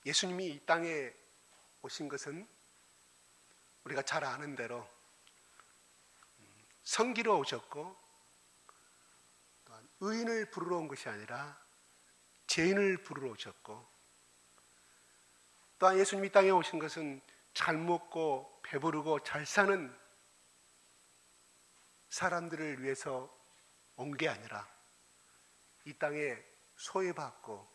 예수님이 이 땅에 오신 것은 우리가 잘 아는 대로 성기로 오셨고, 또한 의인을 부르러 온 것이 아니라 죄인을 부르러 오셨고, 또한 예수님이 이 땅에 오신 것은 잘 먹고 배부르고 잘 사는 사람들을 위해서 온 게 아니라 이 땅에 소외받고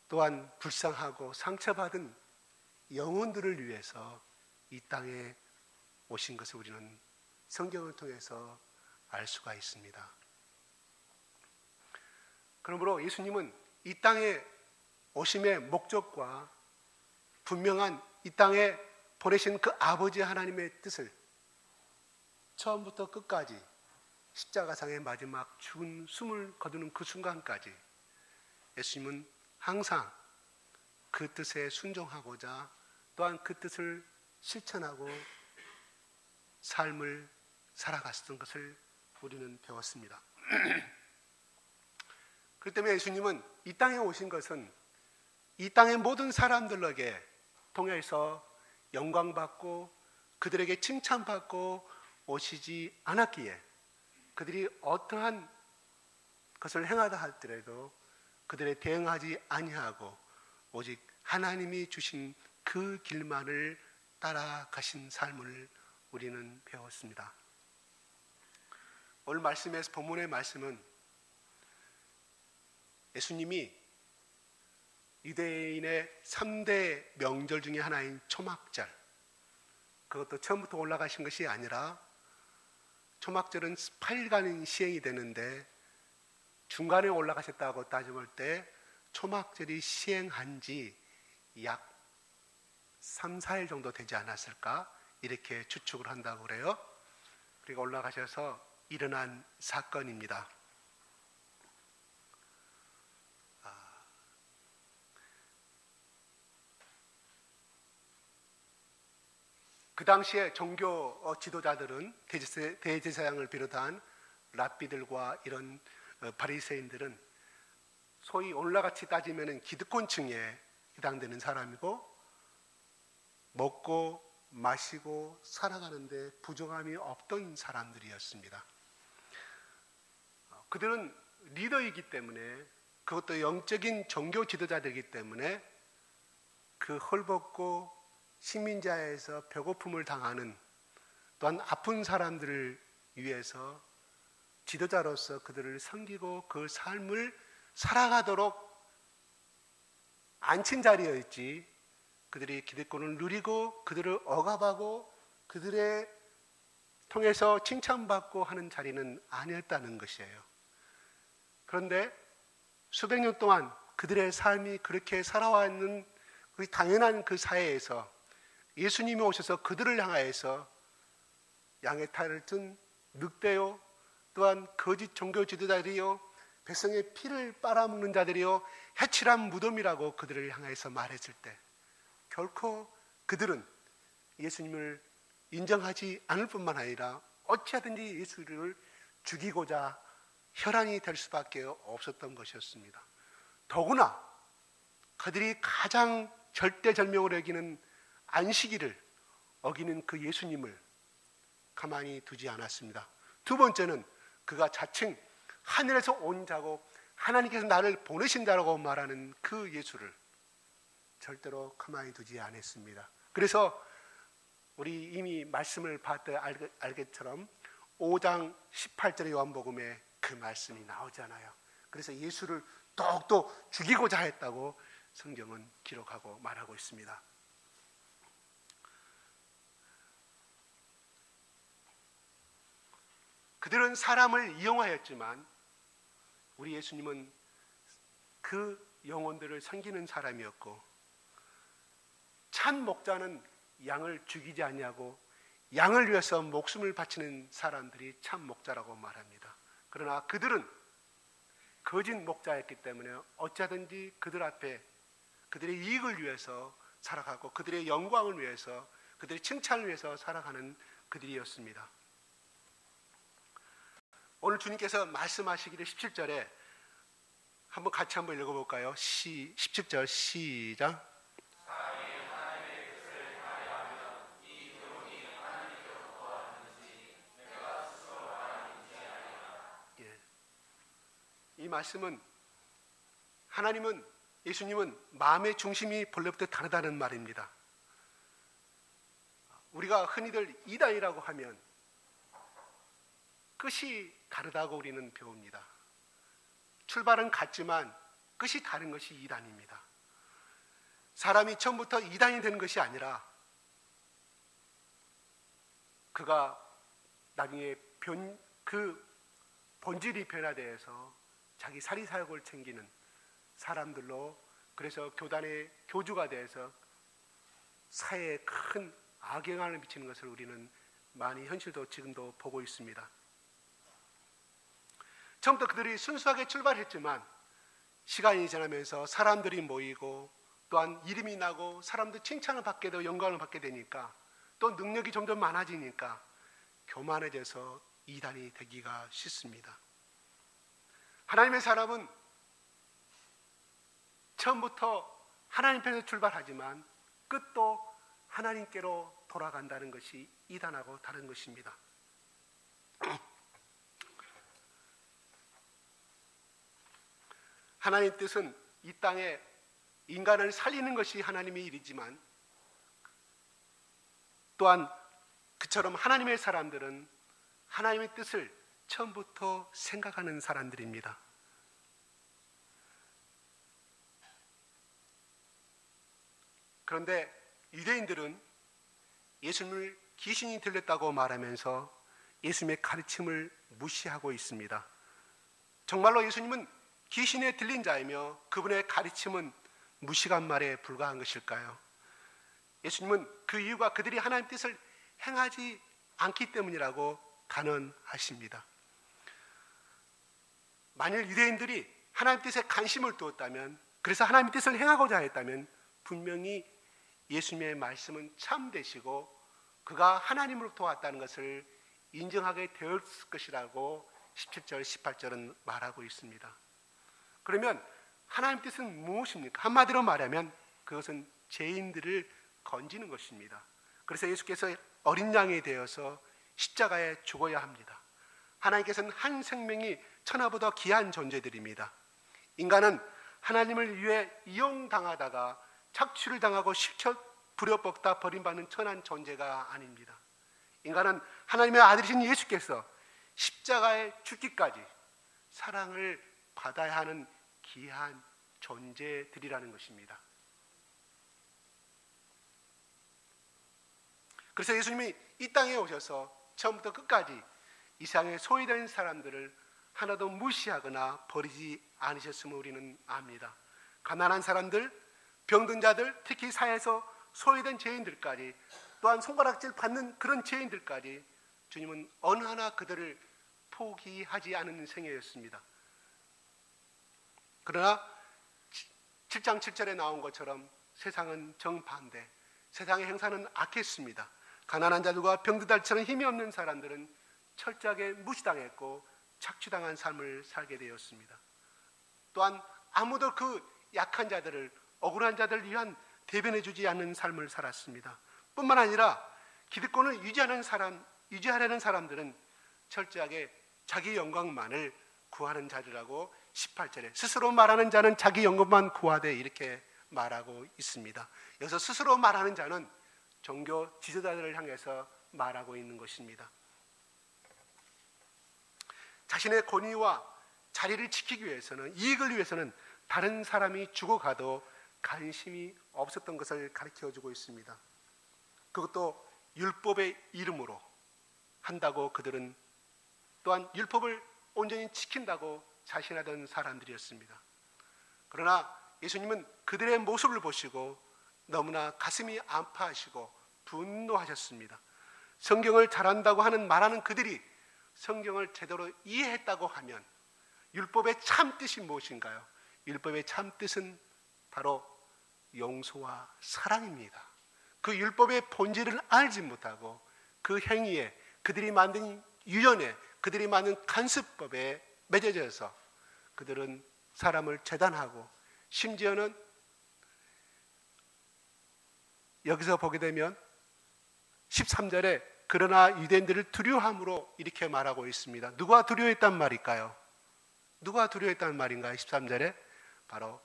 또한 불쌍하고 상처받은 영혼들을 위해서 이 땅에 오신 것을 우리는 성경을 통해서 알 수가 있습니다. 그러므로 예수님은 이 땅에 오심의 목적과 분명한 이 땅에 보내신 그 아버지 하나님의 뜻을 처음부터 끝까지 십자가상의 마지막 죽은 숨을 거두는 그 순간까지 예수님은 항상 그 뜻에 순종하고자 또한 그 뜻을 실천하고 삶을 살아갔던 것을 우리는 배웠습니다. 그렇기 때문에 예수님은 이 땅에 오신 것은 이 땅의 모든 사람들에게 통해서 영광받고 그들에게 칭찬받고 오시지 않았기에, 그들이 어떠한 것을 행하다 할지라도 그들에 대응하지 아니하고 오직 하나님이 주신 그 길만을 따라가신 삶을 우리는 배웠습니다. 오늘 말씀에서 본문의 말씀은 예수님이 유대인의 3대 명절 중에 하나인 초막절, 그것도 처음부터 올라가신 것이 아니라 초막절은 8일간 시행이 되는데 중간에 올라가셨다고 따져볼 때 초막절이 시행한 지 약 3, 4일 정도 되지 않았을까 이렇게 추측을 한다고 그래요. 그리고 올라가셔서 일어난 사건입니다. 그 당시에 종교 지도자들은 대제사장을 비롯한 랍비들과 이런 바리새인들은 소위 오늘날같이 따지면 기득권층에 해당되는 사람이고, 먹고 마시고 살아가는데 부족함이 없던 사람들이었습니다. 그들은 리더이기 때문에, 그것도 영적인 종교 지도자들이기 때문에 그 헐벗고 식민자에서 배고픔을 당하는 또한 아픈 사람들을 위해서 지도자로서 그들을 섬기고 그 삶을 살아가도록 앉힌 자리였지, 그들이 기득권을 누리고 그들을 억압하고 그들의 통해서 칭찬받고 하는 자리는 아니었다는 것이에요. 그런데 수백 년 동안 그들의 삶이 그렇게 살아왔는 그 당연한 그 사회에서 예수님이 오셔서 그들을 향하여서 양의 탈을 든 늑대요, 또한 거짓 종교 지도자들이요, 백성의 피를 빨아먹는 자들이요, 해칠한 무덤이라고 그들을 향해서 말했을 때 결코 그들은 예수님을 인정하지 않을 뿐만 아니라 어찌하든지 예수를 죽이고자 혈안이 될 수밖에 없었던 것이었습니다. 더구나 그들이 가장 절대절명으로 여기는 안식일을 어기는 그 예수님을 가만히 두지 않았습니다. 두 번째는 그가 자칭 하늘에서 온 자고 하나님께서 나를 보내신다라고 말하는 그 예수를 절대로 가만히 두지 않았습니다. 그래서 우리 이미 말씀을 봤던 알겠처럼 5장 18절의 요한복음에 그 말씀이 나오잖아요. 그래서 예수를 더욱더 죽이고자 했다고 성경은 기록하고 말하고 있습니다. 그들은 사람을 이용하였지만 우리 예수님은 그 영혼들을 섬기는 사람이었고, 참 목자는 양을 죽이지 아니하고 양을 위해서 목숨을 바치는 사람들이 참 목자라고 말합니다. 그러나 그들은 거짓 목자였기 때문에 어찌하든지 그들 앞에 그들의 이익을 위해서 살아가고 그들의 영광을 위해서 그들의 칭찬을 위해서 살아가는 그들이었습니다. 오늘 주님께서 말씀하시기를 17절에 한번 같이 한번 읽어볼까요? 17절 시작. 이 말씀은 하나님은, 예수님은 마음의 중심이 본래부터 다르다는 말입니다. 우리가 흔히들 이단이라고 하면 끝이 다르다고 우리는 배웁니다. 출발은 같지만 끝이 다른 것이 이단입니다. 사람이 처음부터 이단이 되는 것이 아니라 그가 나중에 그 본질이 변화되어서 자기 사리사욕을 챙기는 사람들로, 그래서 교단의 교주가 되어서 사회에 큰 악영향을 미치는 것을 우리는 많이 현실도 지금도 보고 있습니다. 처음부터 그들이 순수하게 출발했지만 시간이 지나면서 사람들이 모이고 또한 이름이 나고 사람들 칭찬을 받게 되고 영광을 받게 되니까 또 능력이 점점 많아지니까 교만해져서 이단이 되기가 쉽습니다. 하나님의 사람은 처음부터 하나님 편에서 출발하지만 끝도 하나님께로 돌아간다는 것이 이단하고 다른 것입니다. 하나님 뜻은 이 땅에 인간을 살리는 것이 하나님의 일이지만 또한 그처럼 하나님의 사람들은 하나님의 뜻을 처음부터 생각하는 사람들입니다. 그런데 유대인들은 예수님을 귀신이 들렸다고 말하면서 예수님의 가르침을 무시하고 있습니다. 정말로 예수님은 귀신에 들린 자이며 그분의 가르침은 무식한 말에 불과한 것일까요? 예수님은 그 이유가 그들이 하나님 뜻을 행하지 않기 때문이라고 단언하십니다. 만일 유대인들이 하나님 뜻에 관심을 두었다면, 그래서 하나님 뜻을 행하고자 했다면 분명히 예수님의 말씀은 참되시고 그가 하나님으로부터 왔다는 것을 인정하게 되었을 것이라고 17절, 18절은 말하고 있습니다. 그러면 하나님 뜻은 무엇입니까? 한마디로 말하면 그것은 죄인들을 건지는 것입니다. 그래서 예수께서 어린 양이 되어서 십자가에 죽어야 합니다. 하나님께서는 한 생명이 천하보다 귀한 존재들입니다. 인간은 하나님을 위해 이용당하다가 착취를 당하고 실컷 부려먹다 버림받는 천한 존재가 아닙니다. 인간은 하나님의 아들이신 예수께서 십자가에 죽기까지 사랑을 받아야 하는 귀한 존재들이라는 것입니다. 그래서 예수님이 이 땅에 오셔서 처음부터 끝까지 이 세상에 소외된 사람들을 하나도 무시하거나 버리지 않으셨음을 우리는 압니다. 가난한 사람들, 병든 자들, 특히 사회에서 소외된 죄인들까지, 또한 손가락질 받는 그런 죄인들까지 주님은 어느 하나 그들을 포기하지 않은 생애였습니다. 그러나 7장 7절에 나온 것처럼 세상은 정반대, 세상의 행사는 악했습니다. 가난한 자들과 병든 자들처럼 힘이 없는 사람들은 철저하게 무시당했고 착취당한 삶을 살게 되었습니다. 또한 아무도 그 약한 자들을, 억울한 자들을 위한 대변해주지 않는 삶을 살았습니다. 뿐만 아니라 기득권을 유지하려는 사람들은 철저하게 자기 영광만을 구하는 자들이라고 18절에 스스로 말하는 자는 자기 영광만 구하되 이렇게 말하고 있습니다. 여기서 스스로 말하는 자는 종교 지도자들을 향해서 말하고 있는 것입니다. 자신의 권위와 자리를 지키기 위해서는, 이익을 위해서는 다른 사람이 죽어가도 관심이 없었던 것을 가르쳐주고 있습니다. 그것도 율법의 이름으로 한다고 그들은, 또한 율법을 온전히 지킨다고 자신하던 사람들이었습니다. 그러나 예수님은 그들의 모습을 보시고 너무나 가슴이 아파하시고 분노하셨습니다. 성경을 잘한다고 말하는 그들이 성경을 제대로 이해했다고 하면 율법의 참 뜻이 무엇인가요? 율법의 참 뜻은 바로 용서와 사랑입니다. 그 율법의 본질을 알지 못하고 그 행위에, 그들이 만든 유연에, 그들이 만든 간수법에 매여져서 그들은 사람을 재단하고, 심지어는 여기서 보게 되면 13절에 그러나 유대인들을 두려워함으로 이렇게 말하고 있습니다. 누가 두려워했단 말일까요? 누가 두려워했단 말인가요? 13절에 바로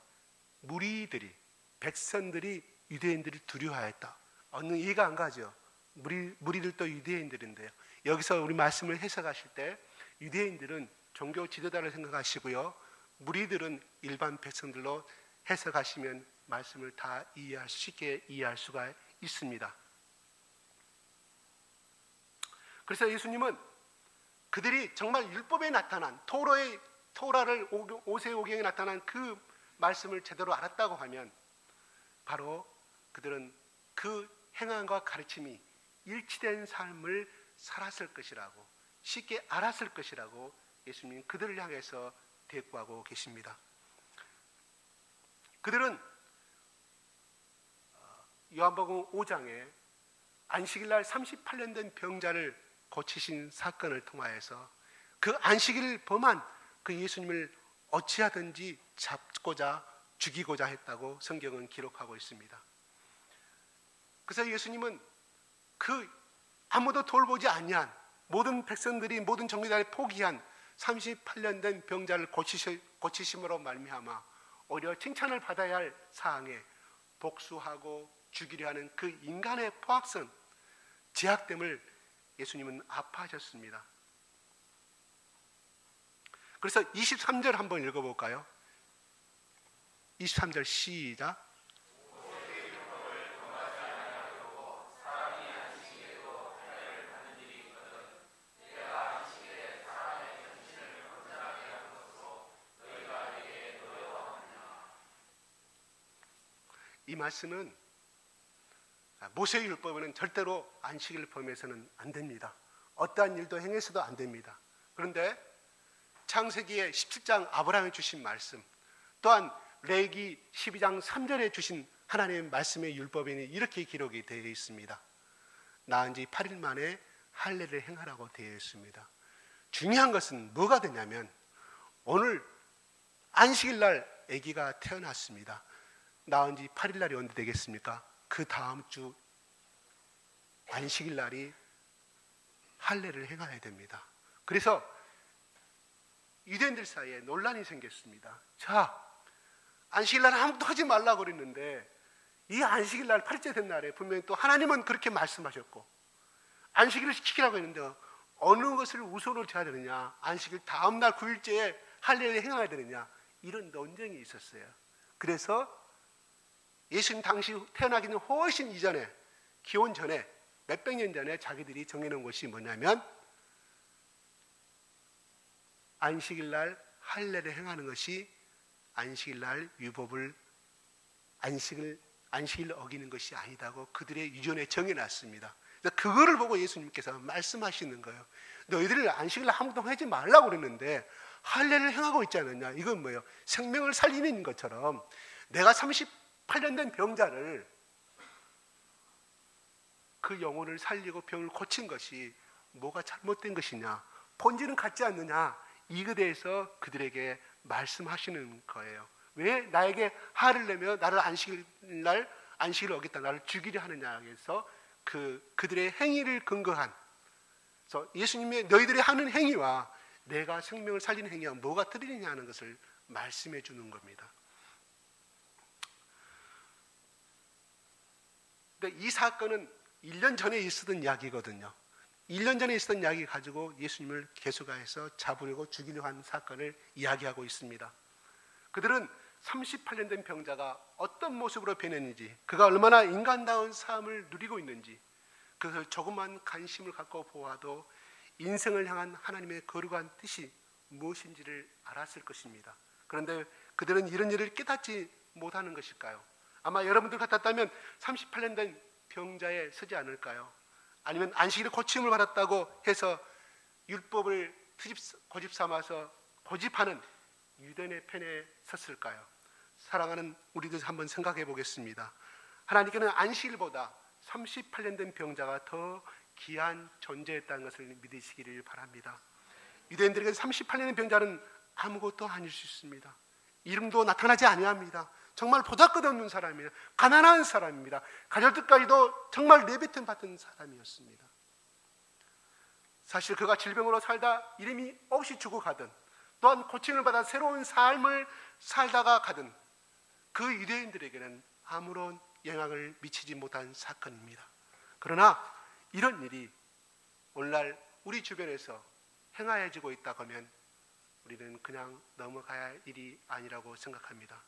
무리들이, 백성들이 유대인들을 두려워하였다. 어느 이해가 안 가죠? 무리들도 유대인들인데요. 여기서 우리 말씀을 해석하실 때 유대인들은 종교 지도자를 생각하시고요, 무리들은 일반 백성들로 해석하시면 말씀을 다 쉽게 이해할 수가 있습니다. 그래서 예수님은 그들이 정말 율법에 나타난 토라를 오세오경에 나타난 그 말씀을 제대로 알았다고 하면 바로 그들은 그 행함과 가르침이 일치된 삶을 살았을 것이라고, 쉽게 알았을 것이라고 예수님은 그들을 향해서 대꾸하고 계십니다. 그들은 요한복음 5장에 안식일날 38년 된 병자를 고치신 사건을 통하여서 그 안식일을 범한 그 예수님을 어찌하든지 잡고자 죽이고자 했다고 성경은 기록하고 있습니다. 그래서 예수님은 그 아무도 돌보지 아니한, 모든 백성들이, 모든 정리자를 포기한 38년 된 병자를 고치심으로 말미암아 오히려 칭찬을 받아야 할 사항에 복수하고 죽이려 하는 그 인간의 포악성, 제약됨을 예수님은 아파하셨습니다. 그래서 23절 한번 읽어볼까요? 23절 시작. 이 말씀은 모세의 율법에는 절대로 안식일을 범해서는 안 됩니다. 어떠한 일도 행해서도 안 됩니다. 그런데 창세기의 17장 아브라함이 주신 말씀, 또한 레위기 12장 3절에 주신 하나님의 말씀의 율법에는 이렇게 기록이 되어 있습니다. 나은 지 8일 만에 할례를 행하라고 되어 있습니다. 중요한 것은 뭐가 되냐면, 오늘 안식일날 아기가 태어났습니다. 낳은 지 8일 날이 언제 되겠습니까? 그 다음 주 안식일 날이 할례를 행해야 됩니다. 그래서 유대인들 사이에 논란이 생겼습니다. 자, 안식일 날 아무것도 하지 말라고 그랬는데 이 안식일 날 8일째 된 날에 분명히 또 하나님은 그렇게 말씀하셨고 안식일을 지키라고 했는데 어느 것을 우선으로 해야 되느냐, 안식일 다음 날 9일째에 할례를 행해야 되느냐, 이런 논쟁이 있었어요. 그래서 예수님 당시 태어나기는 훨씬 이전에, 기원 전에, 몇백 년 전에 자기들이 정해놓은 것이 뭐냐면 안식일 날 할례를 행하는 것이 안식일 날 율법을 안식일 어기는 것이 아니다고 그들의 유전에 정해놨습니다. 그거를 보고 예수님께서 말씀하시는 거예요. 너희들 안식일 날 아무것도 하지 말라고 그랬는데 할례를 행하고 있지 않느냐. 이건 뭐예요? 생명을 살리는 것처럼 내가 38년 된 병자를, 그 영혼을 살리고 병을 고친 것이 뭐가 잘못된 것이냐, 본질은 같지 않느냐, 이거에 대해서 그들에게 말씀하시는 거예요. 왜 나에게 화를 내며 나를 안식일을 어겼다, 나를 죽이려 하느냐 해서 그들의 행위를 근거한, 그래서 예수님의 너희들이 하는 행위와 내가 생명을 살리는 행위와 뭐가 틀리느냐 하는 것을 말씀해 주는 겁니다. 근데 이 사건은 1년 전에 있었던 이야기거든요. 1년 전에 있었던 이야기 가지고 예수님을 계속해서 잡으려고 죽이려고 한 사건을 이야기하고 있습니다. 그들은 38년 된 병자가 어떤 모습으로 변했는지, 그가 얼마나 인간다운 삶을 누리고 있는지, 그것을 조그만 관심을 갖고 보아도 인생을 향한 하나님의 거룩한 뜻이 무엇인지를 알았을 것입니다. 그런데 그들은 이런 일을 깨닫지 못하는 것일까요? 아마 여러분들 같았다면 38년 된 병자에 서지 않을까요? 아니면 안식일에 고침을 받았다고 해서 율법을 고집 삼아서 고집하는 유대인의 편에 섰을까요? 사랑하는 우리들 한번 생각해 보겠습니다. 하나님께는 안식일보다 38년 된 병자가 더 귀한 존재였다는 것을 믿으시기를 바랍니다. 유대인들에게 38년 된 병자는 아무것도 아닐 수 있습니다. 이름도 나타나지 아니합니다. 정말 보잘것없는 사람이에요. 가난한 사람입니다. 가족들까지도 정말 내뱉음 받은 사람이었습니다. 사실 그가 질병으로 살다 이름이 없이 죽어가든 또한 고침을 받아 새로운 삶을 살다가 가든 그 유대인들에게는 아무런 영향을 미치지 못한 사건입니다. 그러나 이런 일이 오늘날 우리 주변에서 행하여지고 있다고 하면 우리는 그냥 넘어가야 할 일이 아니라고 생각합니다.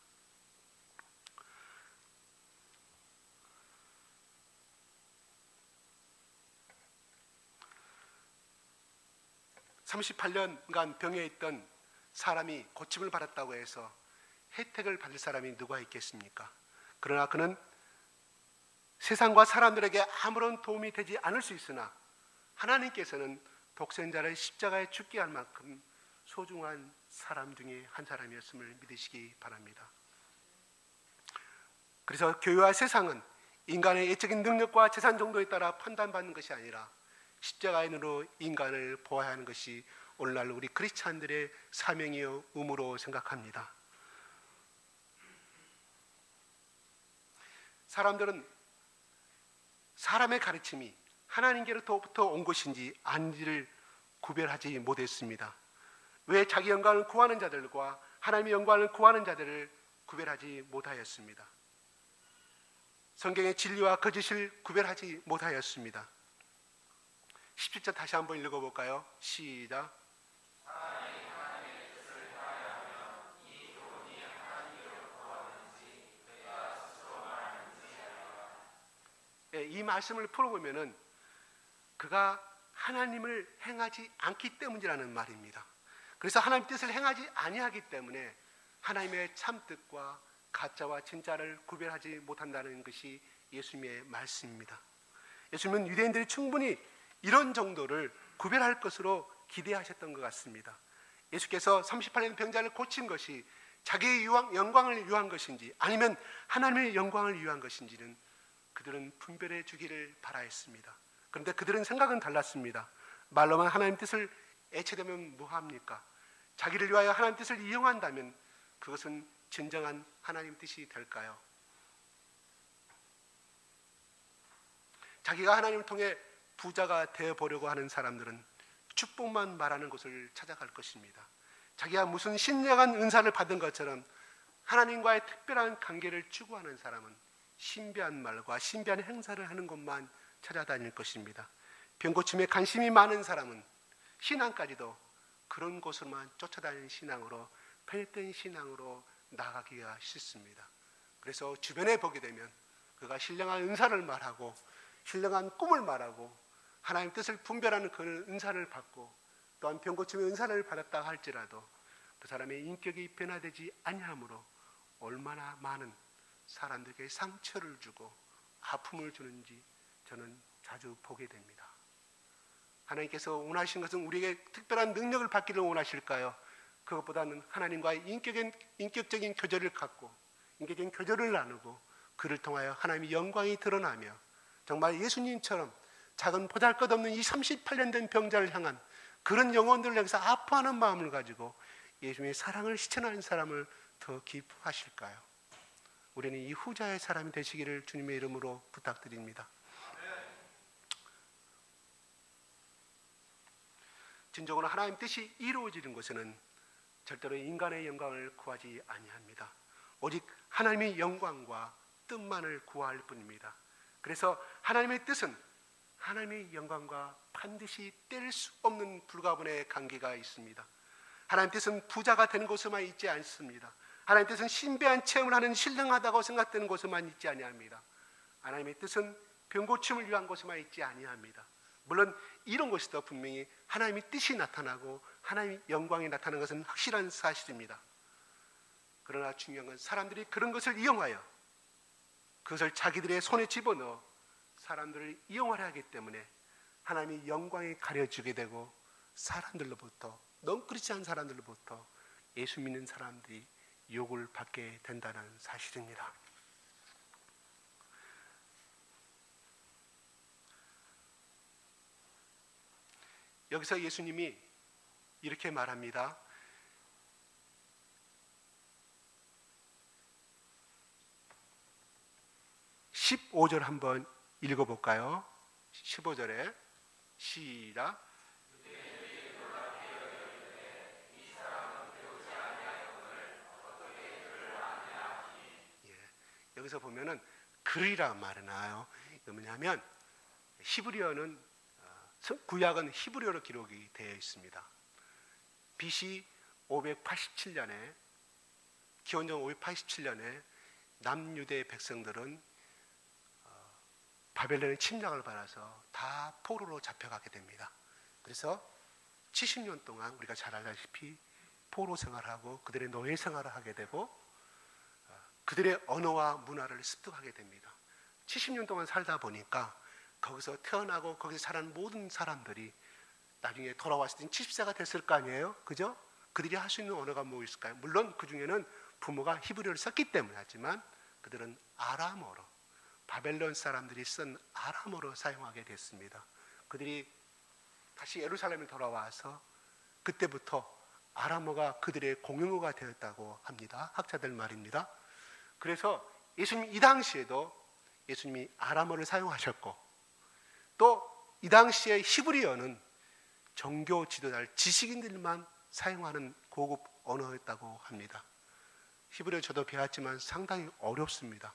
(38년간) 병에 있던 사람이 고침을 받았다고 해서 혜택을 받을 사람이 누가 있겠습니까? 그러나 그는 세상과 사람들에게 아무런 도움이 되지 않을 수 있으나 하나님께서는 독생자를 십자가에 죽게 할 만큼 소중한 사람 중에 한 사람이었음을 믿으시기 바랍니다. 그래서 교회와 세상은 인간의 예적인 능력과 재산 정도에 따라 판단받는 것이 아니라 십자가의 눈으로 인간을 보아야 하는 것이 오늘날 우리 크리스찬들의 사명이요 의무로 생각합니다. 사람들은 사람의 가르침이 하나님께로부터 온 것인지 아닌지를 구별하지 못했습니다. 왜 자기 영광을 구하는 자들과 하나님의 영광을 구하는 자들을 구별하지 못하였습니다. 성경의 진리와 거짓을 구별하지 못하였습니다. 17절 다시 한번 읽어볼까요? 시작. 이 말씀을 풀어보면은 그가 하나님을 행하지 않기 때문이라는 말입니다. 그래서 하나님 뜻을 행하지 아니하기 때문에 하나님의 참뜻과 가짜와 진짜를 구별하지 못한다는 것이 예수님의 말씀입니다. 예수님은 유대인들이 충분히 이런 정도를 구별할 것으로 기대하셨던 것 같습니다. 예수께서 38년 병자를 고친 것이 자기의 영광을 위한 것인지 아니면 하나님의 영광을 위한 것인지는 그들은 분별해 주기를 바라했습니다. 그런데 그들은 생각은 달랐습니다. 말로만 하나님 뜻을 애체되면 뭐합니까? 자기를 위하여 하나님 뜻을 이용한다면 그것은 진정한 하나님 뜻이 될까요? 자기가 하나님을 통해 부자가 되어보려고 하는 사람들은 축복만 말하는 곳을 찾아갈 것입니다. 자기가 무슨 신령한 은사를 받은 것처럼 하나님과의 특별한 관계를 추구하는 사람은 신비한 말과 신비한 행사를 하는 곳만 찾아다닐 것입니다. 병고침에 관심이 많은 사람은 신앙까지도 그런 곳으로만 쫓아다니는 신앙으로, 편했던 신앙으로 나가기가 싫습니다. 그래서 주변에 보게 되면 그가 신령한 은사를 말하고 신령한 꿈을 말하고 하나님 뜻을 분별하는 그 은사를 받고 또한 병고침의 은사를 받았다 할지라도 그 사람의 인격이 변화되지 아니하므로 얼마나 많은 사람들에게 상처를 주고 아픔을 주는지 저는 자주 보게 됩니다. 하나님께서 원하신 것은 우리에게 특별한 능력을 받기를 원하실까요? 그것보다는 하나님과의 인격적인 교제를 갖고 인격적인 교제를 나누고 그를 통하여 하나님의 영광이 드러나며 정말 예수님처럼 작은 보잘것없는 이 38년 된 병자를 향한 그런 영혼들을 향해서 아파하는 마음을 가지고 예수님의 사랑을 실천하는 사람을 더 기뻐하실까요? 우리는 이 후자의 사람이 되시기를 주님의 이름으로 부탁드립니다. 진정으로 하나님 뜻이 이루어지는 것에는 절대로 인간의 영광을 구하지 아니합니다. 오직 하나님의 영광과 뜻만을 구할 뿐입니다. 그래서 하나님의 뜻은 하나님의 영광과 반드시 뗄 수 없는 불가분의 관계가 있습니다. 하나님 뜻은 부자가 되는 곳에만 있지 않습니다. 하나님 뜻은 신비한 체험을 하는 신령하다고 생각되는 곳에만 있지 아니합니다. 하나님의 뜻은 병고침을 위한 곳에만 있지 아니합니다. 물론 이런 곳에도 분명히 하나님의 뜻이 나타나고 하나님의 영광이 나타나는 것은 확실한 사실입니다. 그러나 중요한 건 사람들이 그런 것을 이용하여 그것을 자기들의 손에 집어넣어 사람들을 이용하려 하기 때문에 하나님의 영광이 가려지게 되고 사람들로부터, 너무 그렇지 않은 사람들로부터 예수 믿는 사람들이 욕을 받게 된다는 사실입니다. 여기서 예수님이 이렇게 말합니다. 15절 한번 읽어볼까요? 15절에 시작. 여기서 보면은 글이라 말이 나와요. 뭐냐면 히브리어는 구약은 히브리어로 기록이 되어 있습니다. BC 587년에 기원전 587년에 남유대 백성들은 바벨론의 침략을 받아서 다 포로로 잡혀가게 됩니다. 그래서 70년 동안 우리가 잘 알다시피 포로 생활하고 그들의 노예 생활을 하게 되고 그들의 언어와 문화를 습득하게 됩니다. 70년 동안 살다 보니까 거기서 태어나고 거기서 자란 모든 사람들이 나중에 돌아왔을 때 70세가 됐을 거 아니에요? 그죠? 그들이 할 수 있는 언어가 뭐 있을까요? 물론 그 중에는 부모가 히브리어를 썼기 때문에 하지만 그들은 아람어로, 바벨론 사람들이 쓴 아람어로 사용하게 됐습니다. 그들이 다시 예루살렘에 돌아와서 그때부터 아람어가 그들의 공용어가 되었다고 합니다. 학자들 말입니다. 그래서 예수님 이 당시에도 예수님이 아람어를 사용하셨고 또 이 당시에 히브리어는 종교 지도자들, 지식인들만 사용하는 고급 언어였다고 합니다. 히브리어 저도 배웠지만 상당히 어렵습니다.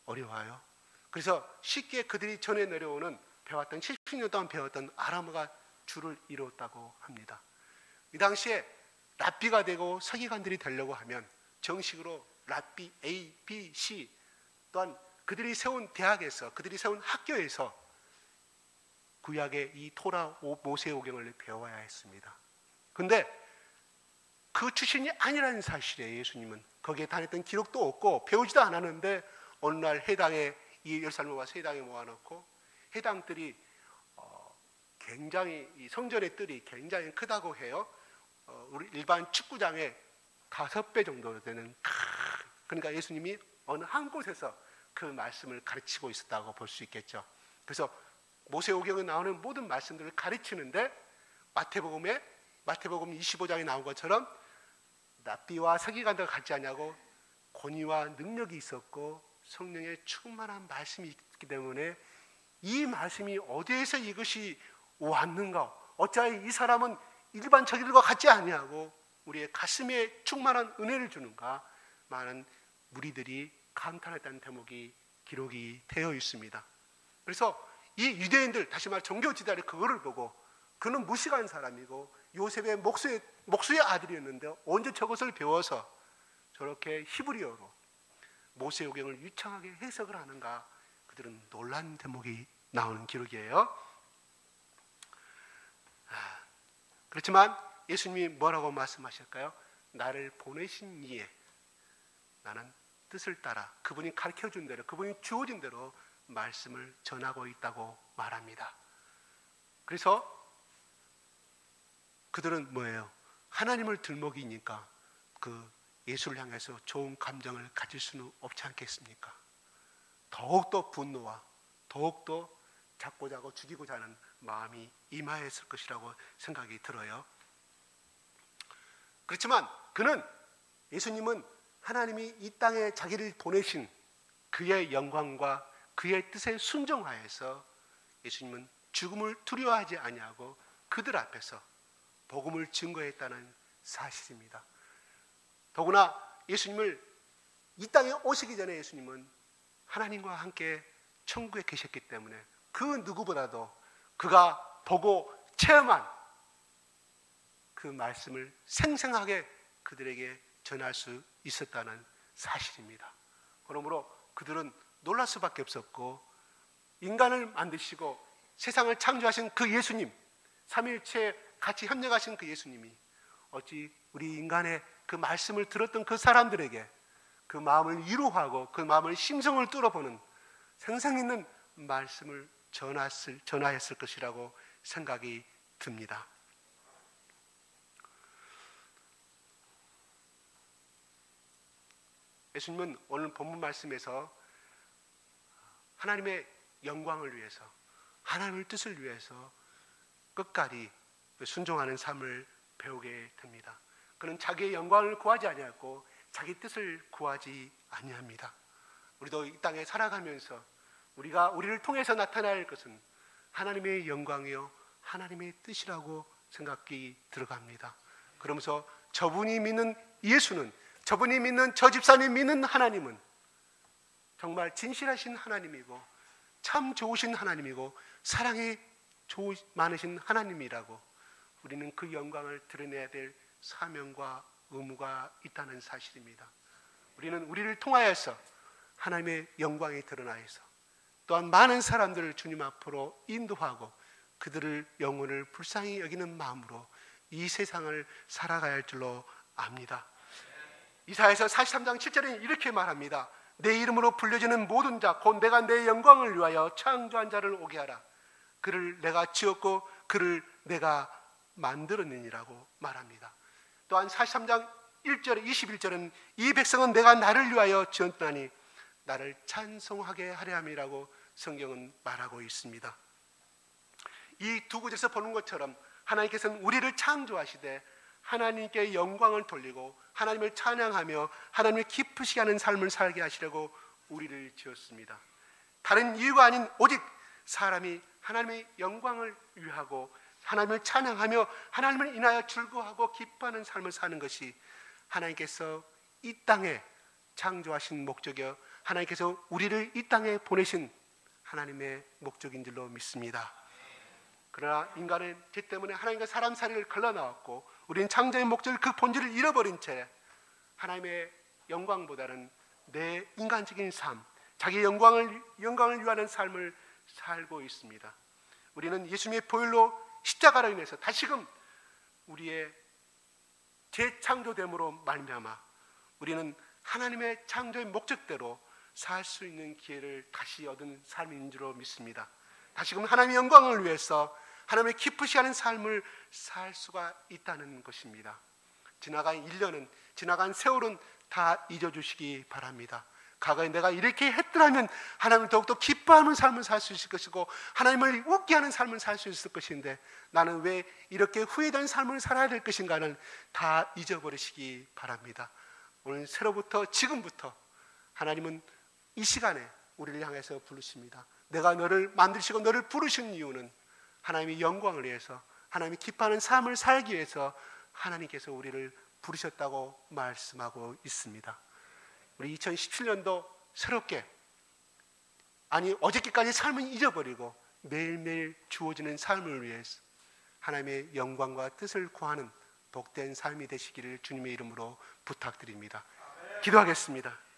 어려워요. 그래서 쉽게 그들이 전해 내려오는 배웠던 70년 동안 배웠던 아람어가 주를 이루었다고 합니다. 이 당시에 랍비가 되고 서기관들이 되려고 하면 정식으로 랍비 A, B, C 또한 그들이 세운 대학에서 그들이 세운 학교에서 구약의 이 토라 모세오경을 배워야 했습니다. 그런데 그 출신이 아니라는 사실에 예수님은 거기에 다녔던 기록도 없고 배우지도 않았는데 어느 날 해당에 이 예루살렘에 와서 해당에 모아놓고 해당들이 굉장히 이 성전의 뜰이 굉장히 크다고 해요. 우리 일반 축구장의 5배 정도 되는 그러니까 예수님이 어느 한 곳에서 그 말씀을 가르치고 있었다고 볼 수 있겠죠. 그래서 모세오경에 나오는 모든 말씀들을 가르치는데 마태복음 25장에 나온 것처럼 랍비와 서기관들 같지 않냐고 권위와 능력이 있었고 성령의 충만한 말씀이 있기 때문에 이 말씀이 어디에서 이것이 왔는가? 어찌하여 이 사람은 일반 저기들과 같지 않냐고 우리의 가슴에 충만한 은혜를 주는가? 많은 무리들이 감탄했다는 대목이 기록이 되어 있습니다. 그래서 이 유대인들, 다시 말해 종교 지도자들이 그거를 보고 그는 무식한 사람이고 요셉의 목수의 아들이었는데 언제 저것을 배워서 저렇게 히브리어로 모세오경을 유창하게 해석을 하는가? 그들은 놀란 대목이 나오는 기록이에요. 그렇지만 예수님이 뭐라고 말씀하실까요? 나를 보내신 이에 나는 뜻을 따라 그분이 가르쳐준 대로 그분이 주어진 대로 말씀을 전하고 있다고 말합니다. 그래서 그들은 뭐예요? 하나님을 들먹이니까 그 예수를 향해서 좋은 감정을 가질 수는 없지 않겠습니까? 더욱더 분노와 더욱더 잡고자 하고 죽이고자 하는 마음이 임하였을 것이라고 생각이 들어요. 그렇지만 예수님은 하나님이 이 땅에 자기를 보내신 그의 영광과 그의 뜻에 순종하여서 예수님은 죽음을 두려워하지 아니하고 그들 앞에서 복음을 증거했다는 사실입니다. 더구나 예수님을 이 땅에 오시기 전에 예수님은 하나님과 함께 천국에 계셨기 때문에 그 누구보다도 그가 보고 체험한 그 말씀을 생생하게 그들에게 전할 수 있었다는 사실입니다. 그러므로 그들은 놀랄 수밖에 없었고 인간을 만드시고 세상을 창조하신 그 예수님, 삼위일체에 같이 협력하신 그 예수님이 어찌 우리 인간의 그 말씀을 들었던 그 사람들에게 그 마음을 위로하고 그 마음을 심성을 뚫어보는 생생 있는 말씀을 전하였을 것이라고 생각이 듭니다. 예수님은 오늘 본문 말씀에서 하나님의 영광을 위해서, 하나님의 뜻을 위해서 끝까지 순종하는 삶을 배우게 됩니다. 그는 자기의 영광을 구하지 아니하고 자기 뜻을 구하지 아니합니다. 우리도 이 땅에 살아가면서 우리를 통해서 나타날 것은 하나님의 영광이요 하나님의 뜻이라고 생각이 들어갑니다. 그러면서 저분이 믿는 예수는, 저분이 믿는 저 집사님 믿는 하나님은 정말 진실하신 하나님이고 참 좋으신 하나님이고 사랑이 많으신 하나님이라고 우리는 그 영광을 드러내야 될 사명과 의무가 있다는 사실입니다. 우리는 우리를 통하여서 하나님의 영광이 드러나서 또한 많은 사람들을 주님 앞으로 인도하고 그들을 영혼을 불쌍히 여기는 마음으로 이 세상을 살아가야 할 줄로 압니다. 이사야서 43장 7절에 이렇게 말합니다. 내 이름으로 불려지는 모든 자 곧 내가 내 영광을 위하여 창조한 자를 오게 하라. 그를 내가 지었고 그를 내가 만들었느니라고 말합니다. 또한 43장 1절에 21절은 이 백성은 내가 나를 위하여 지었나니 나를 찬송하게 하려 함이라고 성경은 말하고 있습니다. 이 두 구절에서 보는 것처럼 하나님께서는 우리를 창조하시되 하나님께 영광을 돌리고 하나님을 찬양하며 하나님을 기쁘시게 하는 삶을 살게 하시려고 우리를 지었습니다. 다른 이유가 아닌 오직 사람이 하나님의 영광을 위하고 하나님을 찬양하며 하나님을 인하여 즐거워하고 기뻐하는 삶을 사는 것이 하나님께서 이 땅에 창조하신 목적이요 하나님께서 우리를 이 땅에 보내신 하나님의 목적인 줄로 믿습니다. 그러나 인간은 죄 때문에 하나님과 사람 사이를 걸러나왔고 우리는 창조의 목적을 그 본질을 잃어버린 채 하나님의 영광보다는 내 인간적인 삶, 자기의 영광을 위하는 삶을 살고 있습니다. 우리는 예수님의 보혈로 십자가로 인해서 다시금 우리의 재창조됨으로 말미암아 우리는 하나님의 창조의 목적대로 살 수 있는 기회를 다시 얻은 삶인 줄로 믿습니다. 다시금 하나님의 영광을 위해서 하나님의 기쁘시게 하는 삶을 살 수가 있다는 것입니다. 지나간 1년은, 지나간 세월은 다 잊어주시기 바랍니다. 과거에 내가 이렇게 했더라면 하나님을 더욱더 기뻐하는 삶을 살 수 있을 것이고 하나님을 웃게 하는 삶을 살 수 있을 것인데 나는 왜 이렇게 후회된 삶을 살아야 될 것인가는 다 잊어버리시기 바랍니다. 오늘 새로부터 지금부터 하나님은 이 시간에 우리를 향해서 부르십니다. 내가 너를 만드시고 너를 부르신 이유는 하나님의 영광을 위해서 하나님이 기뻐하는 삶을 살기 위해서 하나님께서 우리를 부르셨다고 말씀하고 있습니다. 우리 2017년도 새롭게 어저께까지 삶을 잊어버리고 매일매일 주어지는 삶을 위해서 하나님의 영광과 뜻을 구하는 복된 삶이 되시기를 주님의 이름으로 부탁드립니다. 기도하겠습니다.